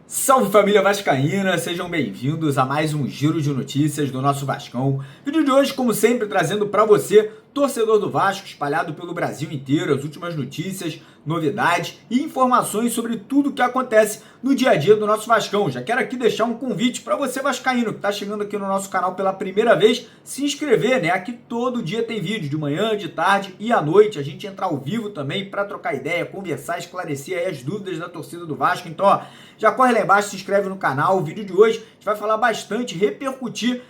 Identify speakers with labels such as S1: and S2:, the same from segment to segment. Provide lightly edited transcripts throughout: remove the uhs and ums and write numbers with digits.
S1: Salve família vascaína, sejam bem-vindos a mais um giro de notícias do nosso Vascão. Vídeo de hoje, como sempre, trazendo para você, torcedor do Vasco, espalhado pelo Brasil inteiro, as últimas notícias, novidades e informações sobre tudo o que acontece no dia a dia do nosso Vascão. Já quero aqui deixar um convite para você vascaíno que está chegando aqui no nosso canal pela primeira vez, se inscrever, né? Aqui todo dia tem vídeo, de manhã, de tarde e à noite. A gente entra ao vivo também para trocar ideia, conversar, esclarecer aí as dúvidas da torcida do Vasco. Então, ó, já corre lá embaixo, se inscreve no canal. O vídeo de hoje a gente vai falar bastante, repercutir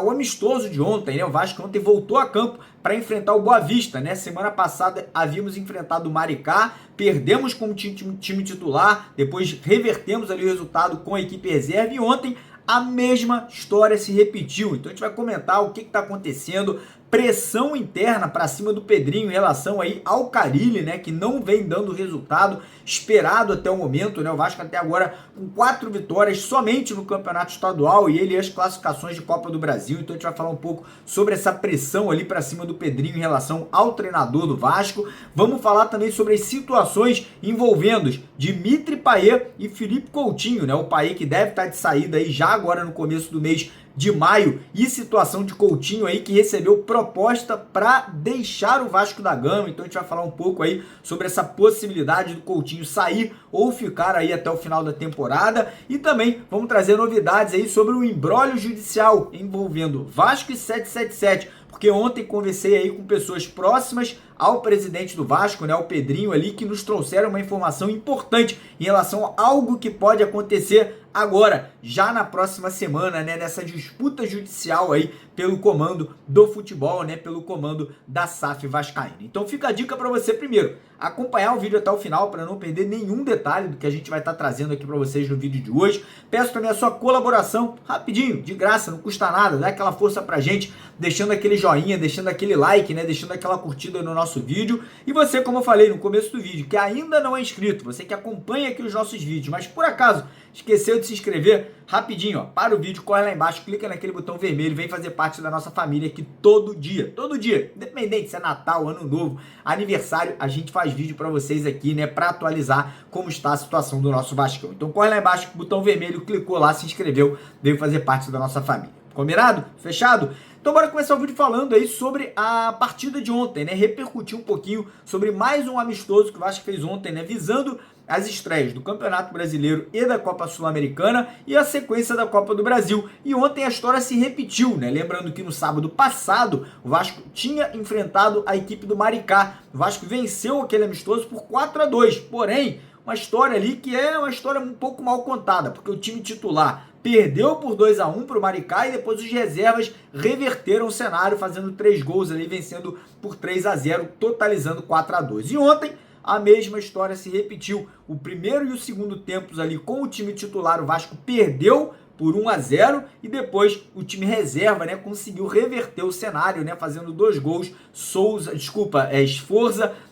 S1: o amistoso de ontem, né? O Vasco ontem voltou a campo para enfrentar o Boa Vista, né? Semana passada havíamos enfrentado o Maricá, perdemos como time titular, depois revertemos ali o resultado com a equipe reserva e ontem a mesma história se repetiu. Então a gente vai comentar o que está acontecendo, pressão interna para cima do Pedrinho em relação aí ao Carille, né, que não vem dando o resultado esperado até o momento, né? O Vasco até agora com 4 vitórias somente no Campeonato Estadual e ele as classificações de Copa do Brasil. Então a gente vai falar um pouco sobre essa pressão ali para cima do Pedrinho em relação ao treinador do Vasco. Vamos falar também sobre as situações envolvendo Dimitri Payet e Felipe Coutinho, né? O Payet que deve estar de saída aí já agora no começo do mês de maio, e situação de Coutinho aí que recebeu proposta para deixar o Vasco da Gama. Então a gente vai falar um pouco aí sobre essa possibilidade do Coutinho sair ou ficar aí até o final da temporada, e também vamos trazer novidades aí sobre o imbróglio judicial envolvendo Vasco e 777, porque ontem conversei aí com pessoas próximas ao presidente do Vasco, né, o Pedrinho ali, que nos trouxeram uma informação importante em relação a algo que pode acontecer agora, já na próxima semana, né, nessa disputa judicial aí pelo comando do futebol, né, pelo comando da SAF Vascaína. Então fica a dica para você primeiro, acompanhar o vídeo até o final para não perder nenhum detalhe do que a gente vai estar trazendo aqui para vocês no vídeo de hoje. Peço também a sua colaboração, rapidinho, de graça, não custa nada, dá aquela força pra gente, deixando aquele joinha, deixando aquele like, né, deixando aquela curtida no nosso vídeo. E você, como eu falei no começo do vídeo, que ainda não é inscrito, você que acompanha aqui os nossos vídeos, mas por acaso esqueceu de se inscrever, rapidinho, ó, para o vídeo, corre lá embaixo, clica naquele botão vermelho, vem fazer parte da nossa família aqui todo dia, independente se é Natal, Ano Novo, aniversário, a gente faz vídeo para vocês aqui, né, para atualizar como está a situação do nosso Vascão. Então corre lá embaixo, botão vermelho, clicou lá, se inscreveu, veio fazer parte da nossa família. Combinado? Fechado? Então bora começar o vídeo falando aí sobre a partida de ontem, né? Repercutir um pouquinho sobre mais um amistoso que o Vasco fez ontem, né? Visando as estreias do Campeonato Brasileiro e da Copa Sul-Americana e a sequência da Copa do Brasil. E ontem a história se repetiu, né? Lembrando que no sábado passado o Vasco tinha enfrentado a equipe do Maricá. O Vasco venceu aquele amistoso por 4-2, porém uma história ali que é uma história um pouco mal contada, porque o time titular perdeu por 2-1 para o Maricá e depois os reservas reverteram o cenário, fazendo 3 gols ali, vencendo por 3-0, totalizando 4-2. E ontem a mesma história se repetiu. O primeiro e o segundo tempos ali com o time titular, o Vasco perdeu por 1-0 e depois o time reserva, né, conseguiu reverter o cenário, né, fazendo 2 gols, Sforza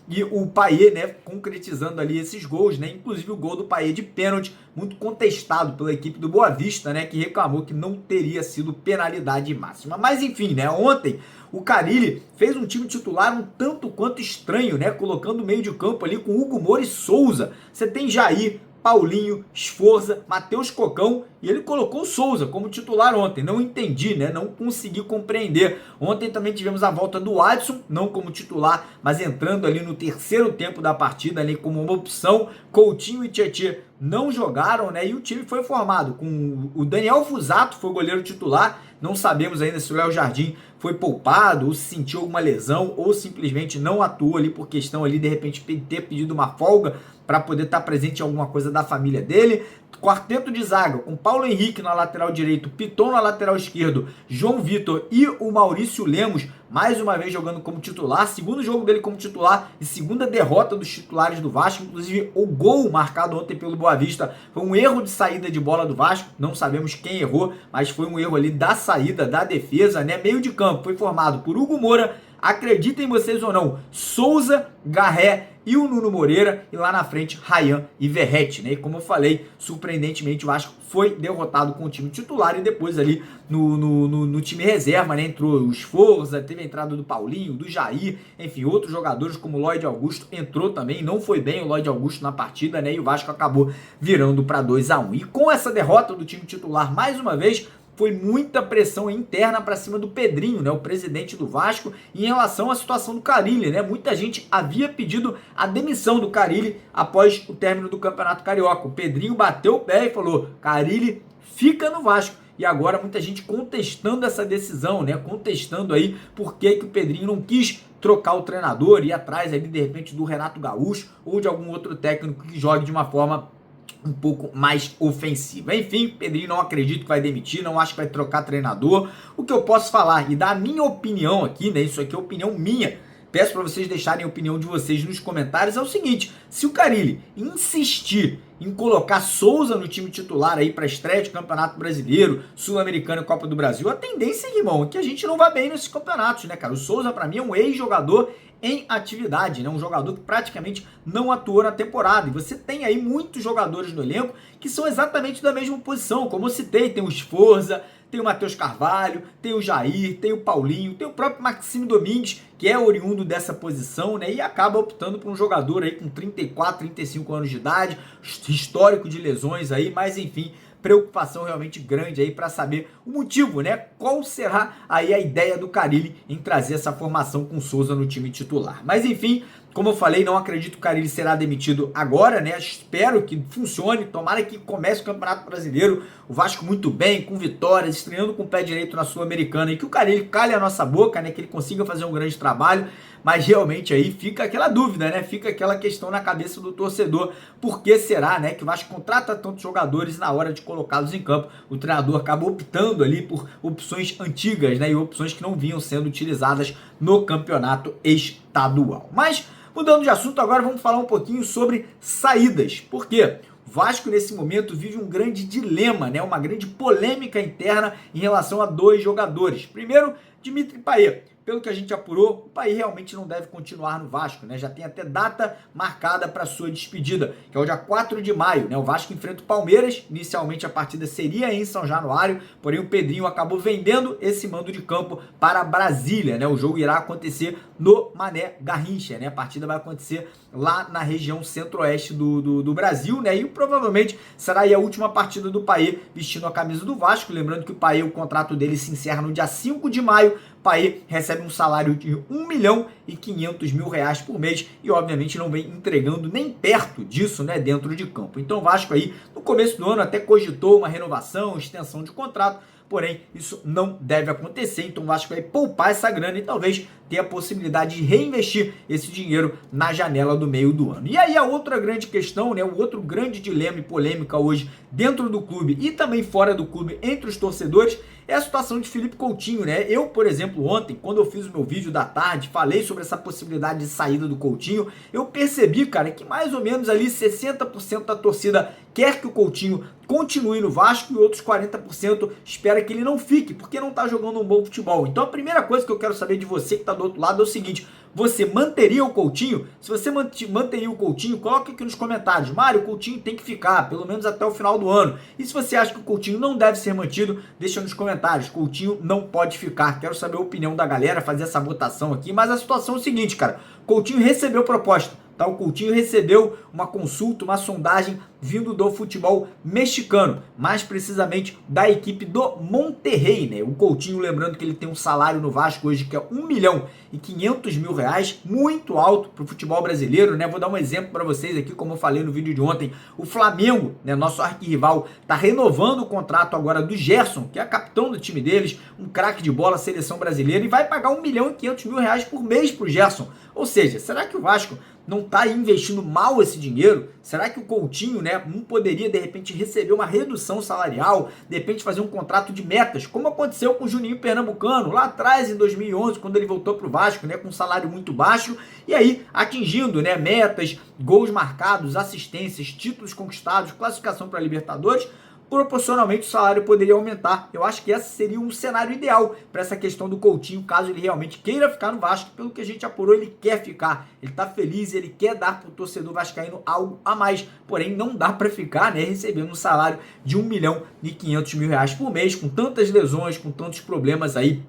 S1: e o Payet, né, concretizando ali esses gols, né, inclusive o gol do Payet de pênalti, muito contestado pela equipe do Boa Vista, né, que reclamou que não teria sido penalidade máxima. Mas enfim, né, ontem o Carille fez um time titular um tanto quanto estranho, né, colocando o meio de campo ali com Hugo Moura e Souza. Você tem Jair, Paulinho, Sforza, Matheus Cocão e ele colocou o Souza como titular ontem. Não entendi, né? Não consegui compreender. Ontem também tivemos a volta do Adson, não como titular, mas entrando ali no terceiro tempo da partida ali como uma opção. Coutinho e Tietê não jogaram, né? E o time foi formado com o Daniel Fusato, foi o goleiro titular. Não sabemos ainda se o Léo Jardim foi poupado ou se sentiu alguma lesão ou simplesmente não atuou ali por questão ali de repente ter pedido uma folga para poder estar presente em alguma coisa da família dele. Quarteto de zaga com Paulo Henrique na lateral direito, Piton na lateral esquerdo, João Vitor e o Maurício Lemos mais uma vez jogando como titular, segundo jogo dele como titular e segunda derrota dos titulares do Vasco. Inclusive o gol marcado ontem pelo Boa Vista foi um erro de saída de bola do Vasco, não sabemos quem errou, mas foi um erro ali da saída, da defesa, né? Meio de campo foi formado por Hugo Moura, Acreditem vocês ou não, Souza, Garré e o Nuno Moreira, e lá na frente, Ryan e Verratti, né? E como eu falei, surpreendentemente o Vasco foi derrotado com o time titular e depois ali no time reserva, né? Entrou o Sforza, teve a entrada do Paulinho, do Jair, enfim, outros jogadores como o Lloyd Augusto entrou também, não foi bem o Lloyd Augusto na partida, né? E o Vasco acabou virando para 2-1. E com essa derrota do time titular, mais uma vez, foi muita pressão interna para cima do Pedrinho, né, o presidente do Vasco, em relação à situação do Carille, né? Muita gente havia pedido a demissão do Carille após o término do Campeonato Carioca. O Pedrinho bateu o pé e falou: Carille fica no Vasco. E agora muita gente contestando essa decisão, né? Contestando aí por que o Pedrinho não quis trocar o treinador, ir atrás ali de repente do Renato Gaúcho ou de algum outro técnico que jogue de uma forma um pouco mais ofensiva. Enfim, Pedrinho não acredito que vai demitir, não acho que vai trocar treinador. O que eu posso falar e dar a minha opinião aqui, né? Isso aqui é opinião minha. Peço para vocês deixarem a opinião de vocês nos comentários. É o seguinte: se o Carille insistir em colocar Souza no time titular aí para estreia de Campeonato Brasileiro, Sul-Americano e Copa do Brasil, a tendência, irmão, é que a gente não vá bem nesses campeonatos, né, cara? O Souza, para mim, é um ex-jogador em atividade, né? Um jogador que praticamente não atuou na temporada. E você tem aí muitos jogadores no elenco que são exatamente da mesma posição. Como eu citei, tem o Sforza, tem o Matheus Carvalho, tem o Jair, tem o Paulinho, tem o próprio Maxime Domingues, que é oriundo dessa posição, né? E acaba optando por um jogador aí com 34, 35 anos de idade, histórico de lesões aí, mas enfim, preocupação realmente grande aí para saber o motivo, né? Qual será aí a ideia do Carille em trazer essa formação com Souza no time titular. Mas enfim, como eu falei, não acredito que o Carille será demitido agora, né? Espero que funcione, tomara que comece o Campeonato Brasileiro, o Vasco muito bem, com vitórias, estreando com o pé direito na Sul-Americana, e que o Carille calhe a nossa boca, né? Que ele consiga fazer um grande trabalho, mas realmente aí fica aquela dúvida, né? Fica aquela questão na cabeça do torcedor, por que será, né? Que o Vasco contrata tantos jogadores na hora de colocá-los em campo, o treinador acaba optando ali por opções antigas, né? E opções que não vinham sendo utilizadas no campeonato estadual. Mas mudando de assunto, agora vamos falar um pouquinho sobre saídas. Por quê? O Vasco, nesse momento, vive um grande dilema, né? Uma grande polêmica interna em relação a dois jogadores. Primeiro, Dimitri Payet. Pelo que a gente apurou, o Payet realmente não deve continuar no Vasco, né? Já tem até data marcada para sua despedida, que é o dia 4 de maio, né? O Vasco enfrenta o Palmeiras. Inicialmente a partida seria em São Januário, porém o Pedrinho acabou vendendo esse mando de campo para Brasília, né? O jogo irá acontecer no Mané Garrincha, né? A partida vai acontecer lá na região centro-oeste do Brasil, né? E provavelmente será aí a última partida do Payet vestindo a camisa do Vasco. Lembrando que o Payet, o contrato dele se encerra no dia 5 de maio. Payet recebe um salário de R$1.500.000 por mês e obviamente não vem entregando nem perto disso, né, dentro de campo. Então o Vasco aí no começo do ano até cogitou uma renovação, extensão de contrato, porém isso não deve acontecer, então o Vasco vai poupar essa grana e talvez ter a possibilidade de reinvestir esse dinheiro na janela do meio do ano. E aí a outra grande questão, né, o outro grande dilema e polêmica hoje dentro do clube e também fora do clube entre os torcedores é a situação de Felipe Coutinho, né? Eu, por exemplo, ontem, quando eu fiz o meu vídeo da tarde, falei sobre essa possibilidade de saída do Coutinho, eu percebi, cara, que mais ou menos ali 60% da torcida quer que o Coutinho continue no Vasco e outros 40% espera que ele não fique, porque não tá jogando um bom futebol. Então a primeira coisa que eu quero saber de você que tá do outro lado é o seguinte: você manteria o Coutinho? Se você manteria o Coutinho, coloque aqui nos comentários: Mário, o Coutinho tem que ficar, pelo menos até o final do ano. E se você acha que o Coutinho não deve ser mantido, deixa nos comentários: Coutinho não pode ficar. Quero saber a opinião da galera, fazer essa votação aqui. Mas a situação é o seguinte, cara: Coutinho recebeu proposta. Tá, o Coutinho recebeu uma consulta, uma sondagem vindo do futebol mexicano, mais precisamente da equipe do Monterrey, né? O Coutinho, lembrando que ele tem um salário no Vasco hoje que é R$1.500.000, muito alto para o futebol brasileiro, né? Vou dar um exemplo para vocês aqui, como eu falei no vídeo de ontem. O Flamengo, né, nosso arquirrival, tá renovando o contrato agora do Gerson, que é capitão do time deles, um craque de bola, seleção brasileira, e vai pagar R$1.500.000 por mês pro Gerson. Ou seja, será que o Vasco não está investindo mal esse dinheiro? Será que o Coutinho, né, não poderia de repente receber uma redução salarial, de repente fazer um contrato de metas, como aconteceu com o Juninho Pernambucano lá atrás em 2011, quando ele voltou para o Vasco, né, com um salário muito baixo, e aí atingindo, né, metas, gols marcados, assistências, títulos conquistados, classificação para Libertadores? proporcionalmente o salário poderia aumentar. Eu acho que esse seria um cenário ideal para essa questão do Coutinho, caso ele realmente queira ficar no Vasco. Pelo que a gente apurou, ele quer ficar, ele tá feliz, ele quer dar pro torcedor vascaíno algo a mais, porém não dá para ficar, né, recebendo um salário de R$1.500.000 por mês, com tantas lesões, com tantos problemas aí,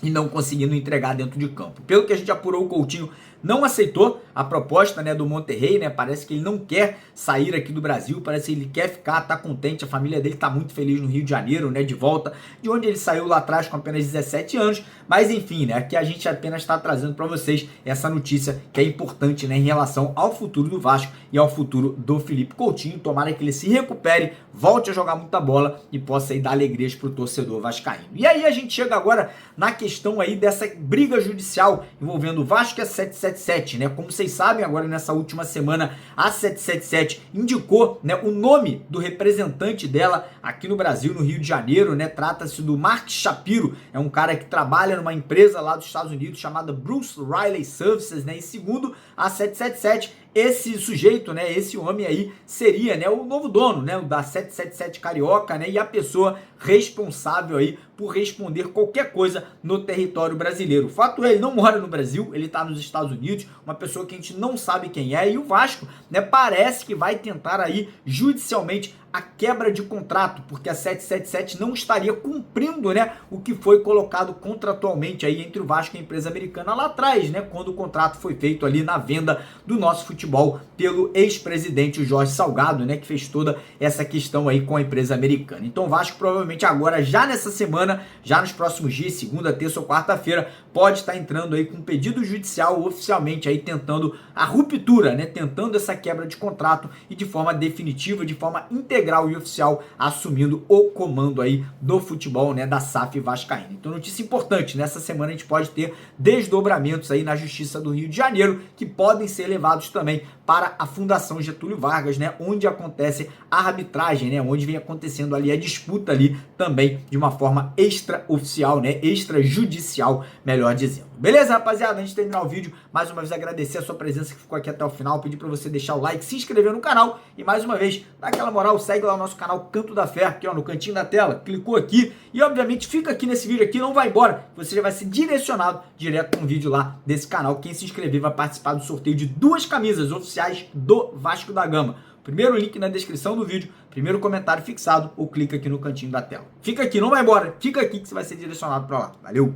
S1: e não conseguindo entregar dentro de campo. Pelo que a gente apurou, o Coutinho não aceitou a proposta, né, do Monterrey, né? Parece que ele não quer sair aqui do Brasil, parece que ele quer ficar, tá contente, a família dele tá muito feliz no Rio de Janeiro, né, de volta, de onde ele saiu lá atrás com apenas 17 anos, mas enfim, né, aqui a gente apenas está trazendo para vocês essa notícia que é importante, né, em relação ao futuro do Vasco e ao futuro do Felipe Coutinho. Tomara que ele se recupere, volte a jogar muita bola e possa aí dar alegrias pro torcedor vascaíno. E aí a gente chega agora na questão aí dessa briga judicial envolvendo o Vasco e a 777, né? Como vocês sabem, agora nessa última semana, a 777 indicou, né, o nome do representante dela aqui no Brasil, no Rio de Janeiro, né? Trata-se do Mark Shapiro, é um cara que trabalha numa empresa lá dos Estados Unidos chamada Bruce Riley Services, né? E segundo a 777, esse sujeito, né, esse homem aí seria, né, o novo dono, né, o da 777 Carioca, né, e a pessoa responsável aí por responder qualquer coisa no território brasileiro. O fato é, ele não mora no Brasil, ele tá nos Estados Unidos, uma pessoa que a gente não sabe quem é, e o Vasco, né, parece que vai tentar aí judicialmente a quebra de contrato, porque a 777 não estaria cumprindo, né, o que foi colocado contratualmente aí entre o Vasco e a empresa americana lá atrás, né, quando o contrato foi feito ali na venda do nosso futebol pelo ex-presidente Jorge Salgado, né, que fez toda essa questão aí com a empresa americana. Então o Vasco provavelmente agora, já nessa semana, já nos próximos dias, segunda, terça ou quarta-feira, pode estar entrando aí com um pedido judicial oficialmente aí tentando a ruptura, né, tentando essa quebra de contrato e de forma definitiva, de forma integral e oficial, assumindo o comando aí do futebol, né, da SAF vascaína. Então, notícia importante, nessa semana a gente pode ter desdobramentos aí na Justiça do Rio de Janeiro, que podem ser levados também para a Fundação Getúlio Vargas, né, onde acontece a arbitragem, né, onde vem acontecendo ali a disputa ali também de uma forma extraoficial, né, extrajudicial, melhor dizendo. Beleza, rapaziada? Antes de terminar o vídeo, mais uma vez agradecer a sua presença que ficou aqui até o final, pedir para você deixar o like, se inscrever no canal e mais uma vez, dá aquela moral, segue lá o nosso canal Canto da Fé, aqui ó, no cantinho da tela, clicou aqui e obviamente fica aqui nesse vídeo aqui, não vai embora, você já vai ser direcionado direto para um vídeo lá desse canal. Quem se inscrever vai participar do sorteio de 2 camisas oficiais do Vasco da Gama. Primeiro link na descrição do vídeo, primeiro comentário fixado ou clica aqui no cantinho da tela. Fica aqui, não vai embora, fica aqui que você vai ser direcionado para lá. Valeu!